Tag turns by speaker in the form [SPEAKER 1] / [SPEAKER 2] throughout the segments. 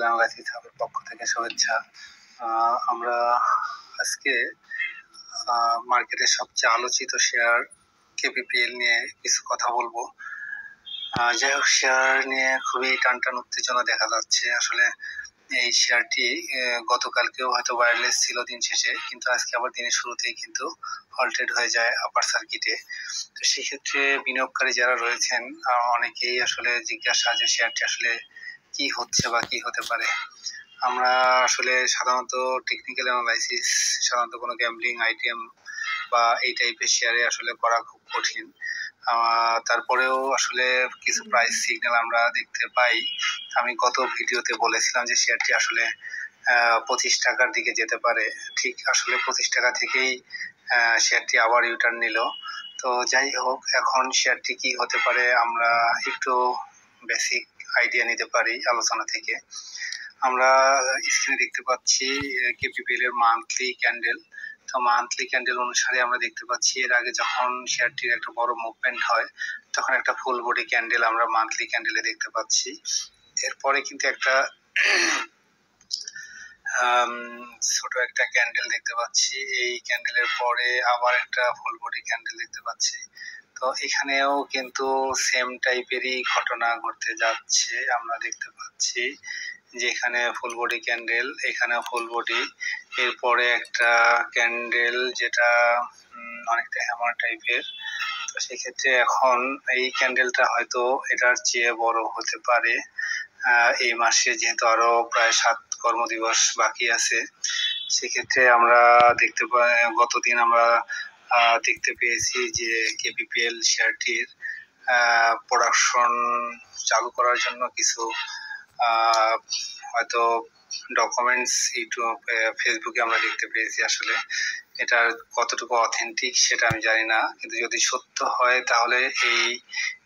[SPEAKER 1] Technical analysis হাবের পক্ষ থেকে শুভেচ্ছা। আমরা আজকে মার্কেটের সবচেয়ে আলোচিত শেয়ার কেপিপিএল নিয়ে কিছু কথা বলবো। যাই হোক, শেয়ার নিয়ে খুবই টানটান উত্তেজনা দেখা যাচ্ছে। আসলে এই শেয়ারটি গতকালকেও হয়তো ওয়্যারলেস ছিল দিন শেষে, কিন্তু আজকে আবার দিনের শুরুতেই কিন্তু হল্টেড হয়ে যায় আপার সার্কিটে। তো সেক্ষেত্রে বিনিয়োগকারী যারা রয়েছেন অনেকেই আসলে জিজ্ঞাসা যে শেয়ারটি আসলে কি হচ্ছে বা কি হতে পারে। আমরা আসলে সাধারণত টেকনিক্যাল অ্যানালাইসিস সাধারণত কোনো গ্যাম্বলিং আইটেম বা এই টাইপের শেয়ারে আসলে করা খুব কঠিন। তারপরেও আসলে কিছু প্রাইস সিগন্যাল আমরা দেখতে পাই। আমি গত ভিডিওতে বলেছিলাম যে শেয়ারটি আসলে 25 টাকার দিকে যেতে পারে। ঠিক আসলে 25 টাকা থেকেই শেয়ারটি আবার ইউটার্ন নিল। তো যাই হোক, এখন শেয়ারটি কি হতে পারে আমরা একটু বেসিক আইডিয়া নিতে পারি আলোচনা থেকে। আমরা স্ক্রিনে দেখতে পাচ্ছি কেপিপিএল এর মান্থলি ক্যান্ডেল। তো মান্থলি ক্যান্ডেল অনুসারে আমরা দেখতে পাচ্ছি এর আগে যখন শেয়ারটির একটা বড় মুভমেন্ট হয় তখন একটা ফুল বডি ক্যান্ডেল আমরা মান্থলি ক্যান্ডেলে দেখতে পাচ্ছি। এরপরে কিন্তু একটা ছোট একটা ক্যান্ডেল দেখতে পাচ্ছি। এই ক্যান্ডেলের পরে আবার একটা ফুল বডি ক্যান্ডেল দেখতে পাচ্ছি। তো এখানেও কিন্তু সেম টাইপেরই ঘটনা ঘটতে যাচ্ছে। আমরা দেখতে পাচ্ছি যে এখানে ফুল বডি ক্যান্ডেল, এখানে ফুল বডি, এরপরে একটা ক্যান্ডেল যেটা অনেকটা হ্যামার টাইপের। তো সেক্ষেত্রে এখন এই ক্যান্ডেলটা হয়তো এটার চেয়ে বড় হতে পারে। এই মাসে যেহেতু আরো প্রায় 7 কর্মদিবস বাকি আছে, সেক্ষেত্রে আমরা দেখতে পাই গতদিন আমরা দেখতে পেয়েছি যে কেপিপিএল শেয়ারটির প্রোডাকশন চালু করার জন্য কিছু হয়তো ডকুমেন্টস ইউটিউব ফেসবুকে আমরা দেখতে পেয়েছি। আসলে এটার কতটুকু অথেন্টিক সেটা আমি জানি না, কিন্তু যদি সত্য হয় তাহলে এই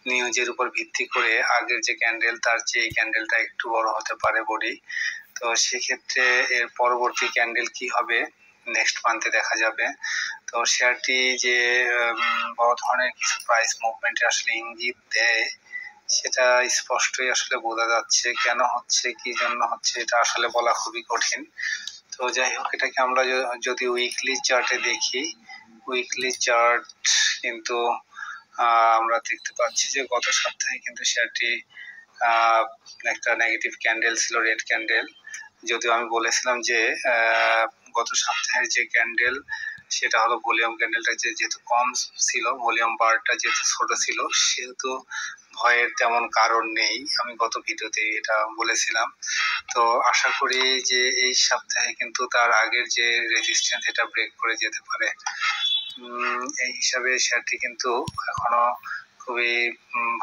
[SPEAKER 1] নিউজের উপর ভিত্তি করে আগের যে ক্যান্ডেল তার চেয়ে এই ক্যান্ডেলটা একটু বড় হতে পারে বডি। তো সেক্ষেত্রে এর পরবর্তী ক্যান্ডেল কি হবে নেক্সট মান্থে দেখা যাবে। তো শেয়ারটি যে বড় ধরনের কিছু প্রাইস মুভমেন্টে আসলে ইঙ্গিত দেয় সেটা স্পষ্টই আসলে বোঝা যাচ্ছে। কেন হচ্ছে, কি জন্য হচ্ছে, এটা আসলে বলা খুবই কঠিন। তো যাই হোক, এটাকে আমরা যদি উইকলি চার্টে দেখি, উইকলি চার্ট কিন্তু আমরা দেখতে পাচ্ছি যে গত সপ্তাহে কিন্তু শেয়ারটি একটা নেগেটিভ ক্যান্ডেল ছিল, রেড ক্যান্ডেল। যদিও আমি বলেছিলাম যে গত সপ্তাহের যে ক্যান্ডেল সেটা হলো ভলিউম ক্যান্ডেলটা যেহেতু কম ছিল, ভলিউম বারটা যেহেতু ছোট ছিল, সেহেতু ভয়ের তেমন কারণ নেই। আমি গত ভিডিওতে এটা বলেছিলাম। তো আশা করি যে এই সপ্তাহে কিন্তু তার আগের যে রেজিস্ট্যান্স এটা ব্রেক করে যেতে পারে। এই হিসাবে শেয়ারটি কিন্তু এখনো খুবই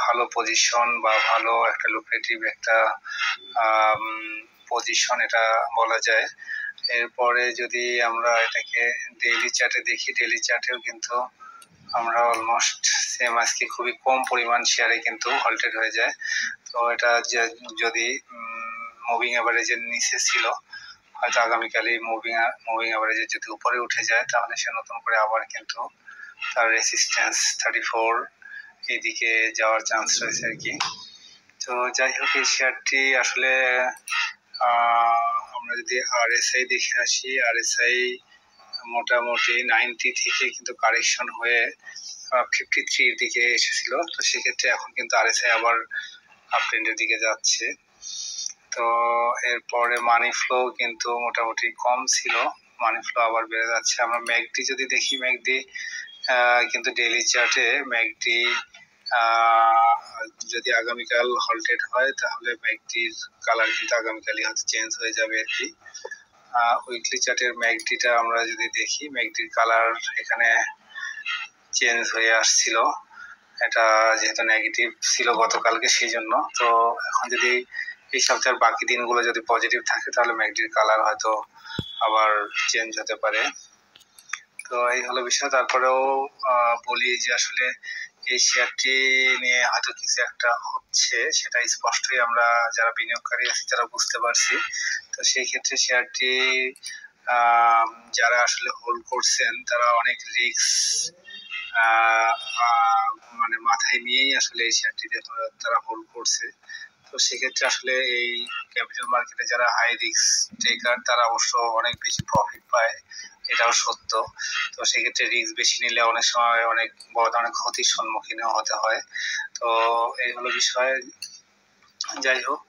[SPEAKER 1] ভালো পজিশন বা ভালো একটা লুক্রেটিভ একটা পজিশন এটা বলা যায়। এরপরে যদি আমরা এটাকে ডেইলি চার্টে দেখি, ডেইলি চার্টেও কিন্তু আমরা অলমোস্ট সেম আজকে খুবই কম পরিমাণ শেয়ারে কিন্তু হল্টেড হয়ে যায়। তো এটা যদি মুভিং অ্যাভারেজের নিচে ছিল, হয়তো আগামীকালই মুভিং অ্যাভারেজের যদি উপরে উঠে যায় তাহলে সে নতুন করে আবার কিন্তু তার রেসিস্ট্যান্স 34 এদিকে যাওয়ার চান্স রয়েছে আর কি। তো যাই হোক, এই শেয়ারটি আসলে আমরা যদি আরএসআই দেখে আসি, আরএসআই মোটামুটি 90 থেকে কিন্তু কারেকশন হয়ে 53 এর দিকে এসেছিল। তো সেক্ষেত্রে এখন কিন্তু আরএসআই আবার আপট্রেন্ডের দিকে যাচ্ছে। তো এরপরে মানি ফ্লো কিন্তু মোটামুটি কম ছিল, মানি ফ্লো আবার বেড়ে যাচ্ছে। আমরা ম্যাকডি যদি দেখি, ম্যাকডি কিন্তু ডেইলি চার্টে ম্যাকডি যদি আগামীকাল হল্টেড হয় তাহলে ম্যাকডির কালার কিন্তু আগামীকালই হয়তো চেঞ্জ হয়ে যাবে আর কি। উইকলি চার্টের ম্যাকডিটা আমরা যদি দেখি, ম্যাকডির কালার এখানে চেঞ্জ হয়ে আসছিল, এটা যেহেতু নেগেটিভ ছিল গতকালকে সেই জন্য। তো এখন যদি এই সপ্তাহের বাকি দিনগুলো যদি পজিটিভ থাকে তাহলে ম্যাকডির কালার হয়তো আবার চেঞ্জ হতে পারে। তো এই হলো বিষয়। তারপরেও বলি যে আসলে এই শেয়ারটি নিয়ে হয়তো কিছু একটা হচ্ছে, সেটা স্পষ্টই আমরা যারা বিনিয়োগকারী আছি তারা বুঝতে পারছি। তো সেই ক্ষেত্রে শেয়ারটি যারা আসলে হোল্ড করছেন তারা অনেক রিস্ক মানে মাথায় নিয়েই আসলে এই শেয়ারটিতে তারা হোল্ড করছে। তো তো সেক্ষেত্রে আসলে এই ক্যাপিটাল মার্কেটে যারা হাই রিস্ক টেকার তারা অবশ্য অনেক বেশি প্রফিট পায়, এটাও সত্য। তো সেক্ষেত্রে রিস্ক বেশি নিলে অনেক সময় অনেক বড় ধরনের ক্ষতির সম্মুখীন হতে হয়। তো এই হলো বিষয়। যাই হোক,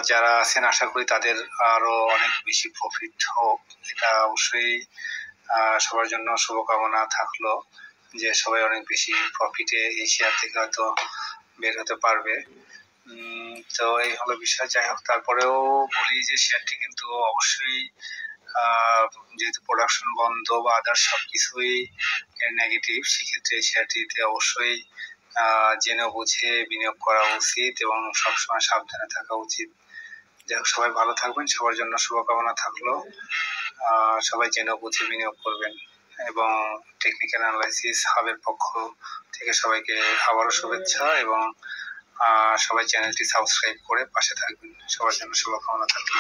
[SPEAKER 1] যারা আছেন আশা করি তাদের আরো অনেক বেশি প্রফিট হোক, এটা অবশ্যই সবার জন্য শুভকামনা থাকলো যে সবাই অনেক বেশি প্রফিটে এই শেয়ার থেকে হয়তো বের হতে পারবে। তো এই হলো বিষয়। যাই হোক, তারপরেও বলি যে শেয়ারটি কিন্তু অবশ্যই যেহেতু প্রোডাকশন বন্ধ বা আদার্স সবকিছুই নেগেটিভ, সেক্ষেত্রে শেয়ারটিতে অবশ্যই জেনে বুঝে বিনিয়োগ করা উচিত এবং সবসময় সাবধানে থাকা উচিত। যাই হোক, সবাই ভালো থাকবেন, সবার জন্য শুভকামনা থাকলো। সবাই জেনে বুঝে বিনিয়োগ করবেন এবং টেকনিক্যাল অ্যানালাইসিস হাবের পক্ষ থেকে সবাইকে আবারও শুভেচ্ছা এবং সবাই চ্যানেলটি সাবস্ক্রাইব করে পাশে থাকবেন। সবার জন্য শুভকামনা থাকলো।